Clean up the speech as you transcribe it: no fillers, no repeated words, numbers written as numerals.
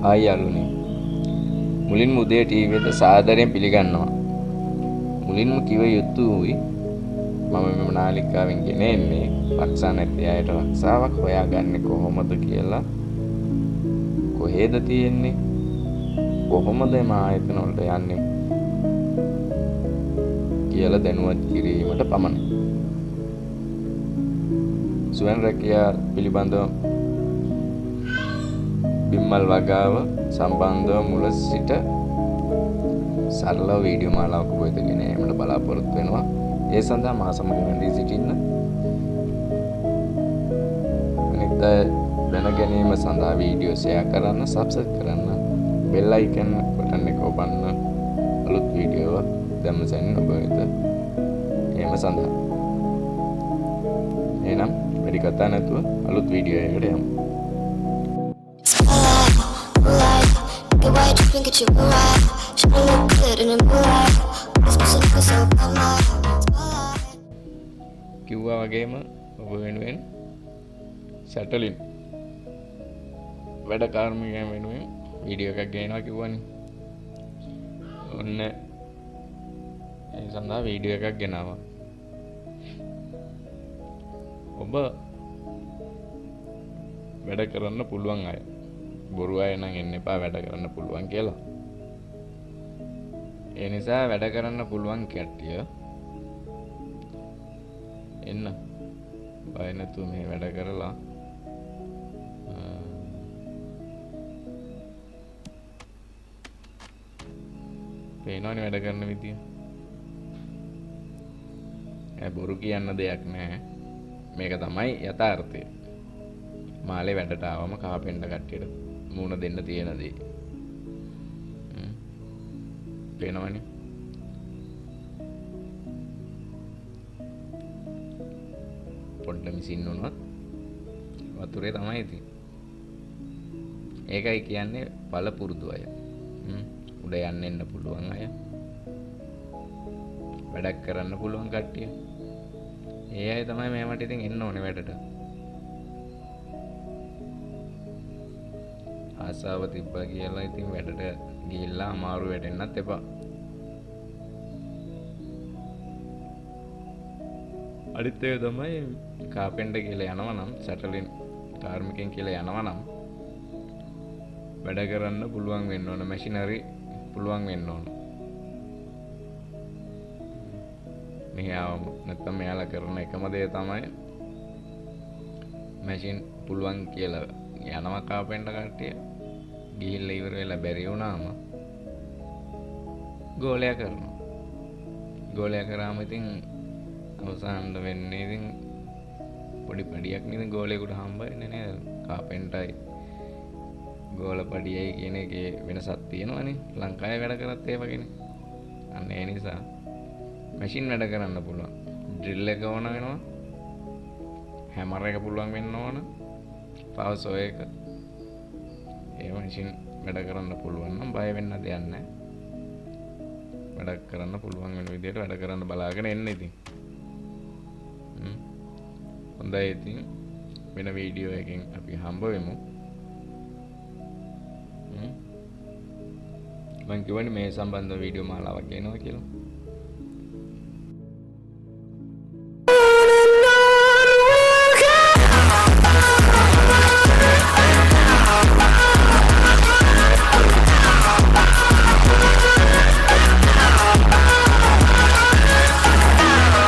ආයි යාළුවනේ. මුලින්ම උදේ ටීවී එක සාදරයෙන් පිළිගන්නවා. මුලින්ම කිව යුතුයි මම මෙම නාලිකාවෙන් ගෙන එන්නේ රක්ෂා නැති අයට රක්ෂාවක් හොයාගන්නේ කොහොමද කියලා, කොහෙද තියෙන්නේ, කොහොමද එම ආයතන වලට යන්නේ කියලා දැනුවත් කිරීමට පමණයි. ස්වයං රැකියා පිළිබඳව බිම්මල් වගාව සම්බන්ධව මුල සිට සරලව වීඩියෝ මාලාවක වෙත ගෙන ඒමට බලාපොරොත්තු වෙනවා. ඒ සඳහා මා සමග රැඳී සිටින්න. අනිත් දැන ගැනීම සඳහා වීඩියෝ ෂෙයා කරන්න, සබ්ස්ක්‍රයිබ් කරන්න, බෙල් අයිකන් බටන් එක ඔබන්න අලුත් වීඩියෝ දැම්ම සැනින් ඔබ වෙත ඒම සඳහා. එහෙනම් වැඩි කතා නැතුව අලුත් වීඩියෝ එකකට යමු. කිව්වා වගේම ඔබ වෙනුවෙන් සැටලින් වැඩ කාර්මිකයන් වෙනුවෙන් වීඩියෝ එකක් ගේනවා කිව්වනේ. ඔන්න ඒ සඳහා වීඩියෝ එකක් ගෙනාවා. ඔබ වැඩ කරන්න පුළුවන් අය, බොරු අය නම් එන්න එපා වැඩ කරන්න පුළුවන් කියලා. ඒ නිසා වැඩ කරන්න පුළුවන් කට්ටිය එන්න. බය නැතුව මේ වැඩ කරලා පේනවනේ වැඩ කරන විදිය. බොරු කියන්න දෙයක් නැහැ. මේක තමයි යථාර්ථය. මාලේ වැඩට ආවම කාපෙන්ඩ කට්ටියට මූණ දෙන්න තියෙන දේ. පේනවනේ. පොඩ්ඩ මිසින් වුණොත් වතුරේ තමයි ඉතින්. ඒකයි කියන්නේ පළපුරුදු අය. උඩ යන්න එන්න පුළුවන් අය, වැඩක් කරන්න පුළුවන් කට්ටිය. ඒ අය තමයි මේවට ඉතින් එන්න ඕනේ වැඩට. ආසාව තිබ්බා කියලා ඉතින් වැඩට ගිහිල්ලා අමාරු වෙටෙන්නත් එපා. අනිත් එක තමයි කාපෙන්ඩර් කියලා යනවා නම්, සැටලින් කාර්මිකයන් කියලා යනවා නම් වැඩ කරන්න පුළුවන් වෙන්න ඕන, මැෂිනරි පුළුවන් වෙන්න ඕන. මෙයාම නැත්තම් මෙයාලා කරන එකම දේ තමයි මැෂින් පුළුවන් කියලා යනවා කාපෙන්ඩර් කට්ටිය. ගිහිල්ලා ඉවර වෙලා බැරි වුණාම ගෝලයා කරනවා. ගෝලයා කරාම ඉතින් අවසානට වෙන්නේ ඉතින් පොඩි පඩියක් නේද ගෝලයකට හම්බ වෙන්නේ නේද? කාපෙන්ටරයි ගෝල පඩියයි කියන එකේ වෙනසක් තියෙනවනේ. ලංකාවේ වැඩ කරත් ඒ වගේනේ. අන්න ඒ නිසා මැෂින් වැඩ කරන්න පුළුවන්. ඩ්‍රිල් එක ඕන වෙනවා. හැමර් එක පුළුවන් වෙන්න ඕන. පවර් සෝ එක. ඒ මැෂින් වැඩ කරන්න පුළුවන් නම් බය වෙන්න දෙයක් නැහැ. වැඩ කරන්න පුළුවන් වෙන විදිහට වැඩ කරන්න බලාගෙන එන්න ඉතින්. හොඳයි ඉතින් වෙන වීඩියෝ එකකින් අපි හම්බ වෙමු. මම කියවනේ මේ සම්බන්ධ වීඩියෝ මාලාවක් ගේනවා කියලා.